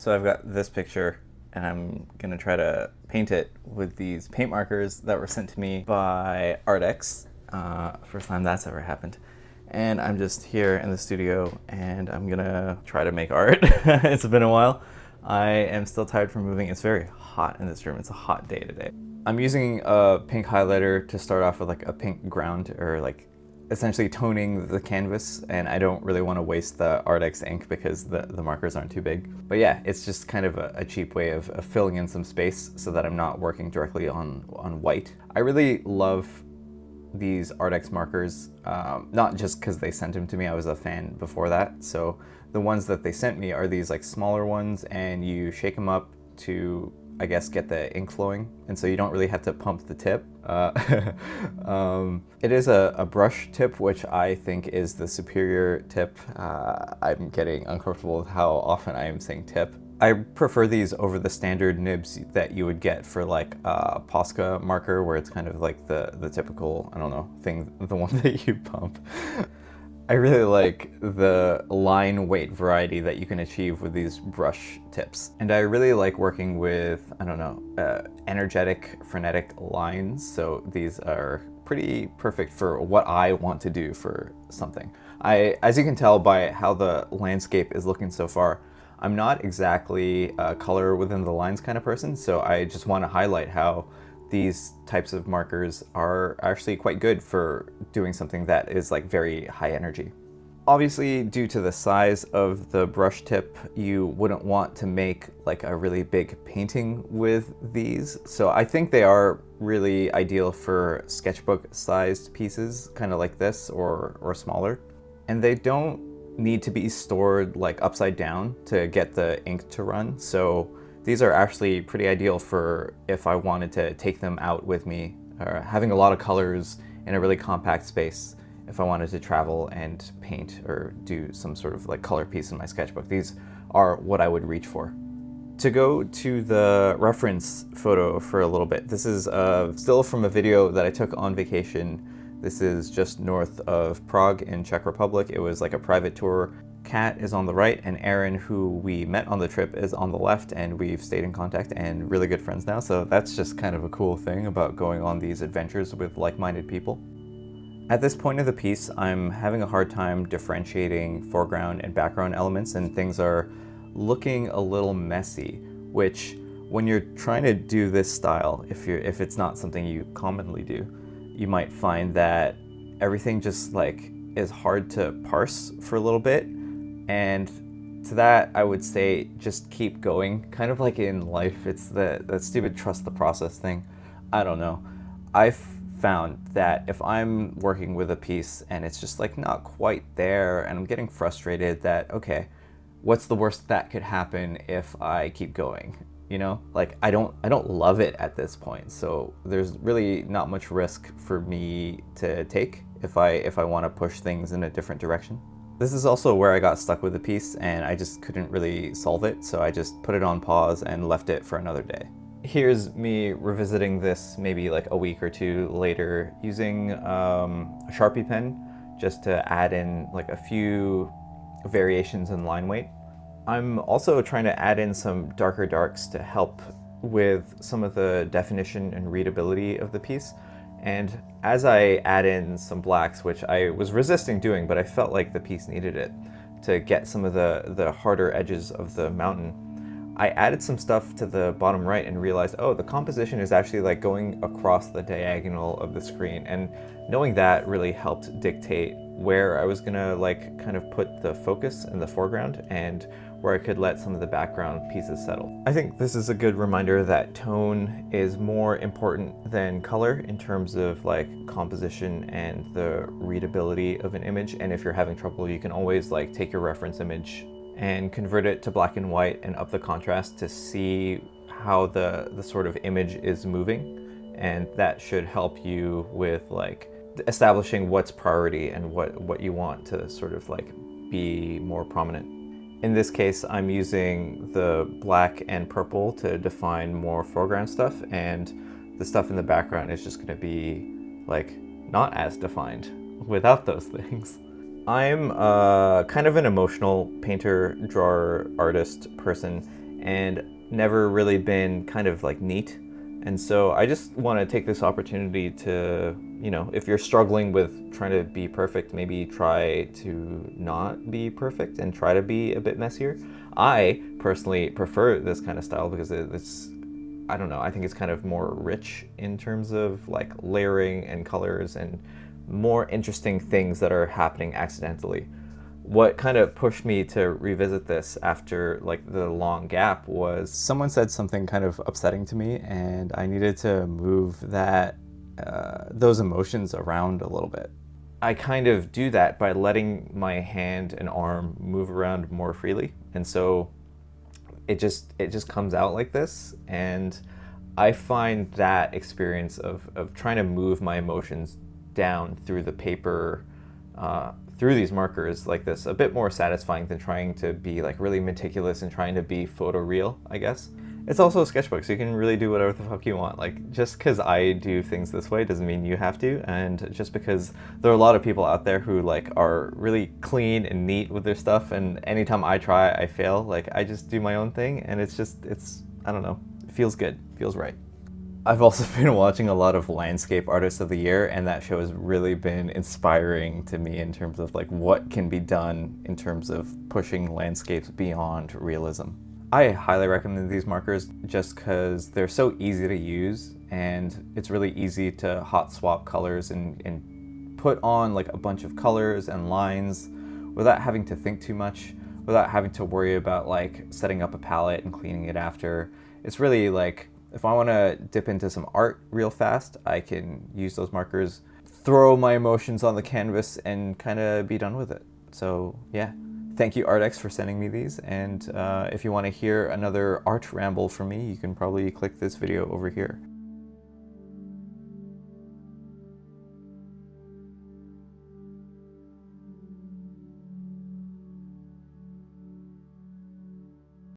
So I've got this picture and I'm gonna try to paint it with these paint markers that were sent to me by Arrtx. First time that's ever happened. And I'm just here in the studio and I'm gonna try to make art. It's been a while. I am still tired from moving. It's very hot in this room. It's a hot day today. I'm using a pink highlighter to start off with like a pink ground, or like essentially toning the canvas, and I don't really want to waste the Arrtx ink because the markers aren't too big. But yeah, it's just kind of a cheap way of filling in some space so that I'm not working directly on white. I really love these Arrtx markers, not just because they sent them to me. I was a fan before that. So the ones that they sent me are these like smaller ones, and you shake them up to, I guess, get the ink flowing, and so you don't really have to pump the tip. It is a brush tip, which I think is the superior tip. I'm getting uncomfortable with how often I am saying tip. I prefer these over the standard nibs that you would get for like a Posca marker, where it's kind of like the typical, I don't know, thing, the one that you pump. I really like the line weight variety that you can achieve with these brush tips. And I really like working with, I don't know, energetic, frenetic lines. So these are pretty perfect for what I want to do for something. As you can tell by how the landscape is looking so far, I'm not exactly a color within the lines kind of person. So I just want to highlight how these types of markers are actually quite good for doing something that is like very high energy. Obviously, due to the size of the brush tip, you wouldn't want to make like a really big painting with these. So I think they are really ideal for sketchbook sized pieces, kind of like this or smaller. And they don't need to be stored like upside down to get the ink to run. So these are actually pretty ideal for if I wanted to take them out with me, or having a lot of colors in a really compact space. If I wanted to travel and paint or do some sort of like color piece in my sketchbook, these are what I would reach for. To go to the reference photo for a little bit, this is still from a video that I took on vacation. This is just north of Prague in Czech Republic. It was like a private tour. Kat is on the right, and Aaron, who we met on the trip, is on the left, and we've stayed in contact and really good friends now. So that's just kind of a cool thing about going on these adventures with like-minded people. At this point of the piece, I'm having a hard time differentiating foreground and background elements, and things are looking a little messy, which when you're trying to do this style, if it's not something you commonly do, you might find that everything just like is hard to parse for a little bit. And to that, I would say just keep going. Kind of like in life, it's that stupid trust the process thing. I don't know. I've found that if I'm working with a piece and it's just like not quite there, and I'm getting frustrated that, okay, what's the worst that could happen if I keep going? You know, like I don't love it at this point. So there's really not much risk for me to take if I want to push things in a different direction. This is also where I got stuck with the piece and I just couldn't really solve it, so I just put it on pause and left it for another day. Here's me revisiting this maybe like a week or two later using a Sharpie pen just to add in like a few variations in line weight. I'm also trying to add in some darker darks to help with some of the definition and readability of the piece. And as I add in some blacks, which I was resisting doing, but I felt like the piece needed it to get some of the harder edges of the mountain, I added some stuff to the bottom right and realized, oh, the composition is actually like going across the diagonal of the screen. And knowing that really helped dictate where I was gonna like kind of put the focus in the foreground and where I could let some of the background pieces settle. I think this is a good reminder that tone is more important than color in terms of like composition and the readability of an image. And if you're having trouble, you can always like take your reference image and convert it to black and white and up the contrast to see how the sort of image is moving. And that should help you with like establishing what's priority and what you want to sort of like be more prominent. In this case, I'm using the black and purple to define more foreground stuff, and the stuff in the background is just going to be like not as defined without those things. I'm kind of an emotional painter, drawer, artist person, and never really been kind of like neat. And so I just want to take this opportunity to, you know, if you're struggling with trying to be perfect, maybe try to not be perfect and try to be a bit messier. I personally prefer this kind of style because it's, I don't know, I think it's kind of more rich in terms of like layering and colors and more interesting things that are happening accidentally. What kind of pushed me to revisit this after like the long gap was someone said something kind of upsetting to me, and I needed to move that those emotions around a little bit. I kind of do that by letting my hand and arm move around more freely, and so it just comes out like this. And I find that experience of trying to move my emotions down through the paper, through these markers like this, a bit more satisfying than trying to be like really meticulous and trying to be photoreal, I guess. It's also a sketchbook, so you can really do whatever the fuck you want. Like, just because I do things this way doesn't mean you have to, and just because there are a lot of people out there who like are really clean and neat with their stuff, and anytime I try, I fail. Like, I just do my own thing, and it's I don't know, it feels good, feels right. I've also been watching a lot of Landscape Artists of the Year, and that show has really been inspiring to me in terms of like what can be done in terms of pushing landscapes beyond realism. I highly recommend these markers just because they're so easy to use, and it's really easy to hot swap colors and put on like a bunch of colors and lines without having to think too much, without having to worry about like setting up a palette and cleaning it after. It's really like, if I want to dip into some art real fast, I can use those markers, throw my emotions on the canvas, and kind of be done with it. So yeah, thank you Arrtx for sending me these, and if you want to hear another art ramble from me, you can probably click this video over here.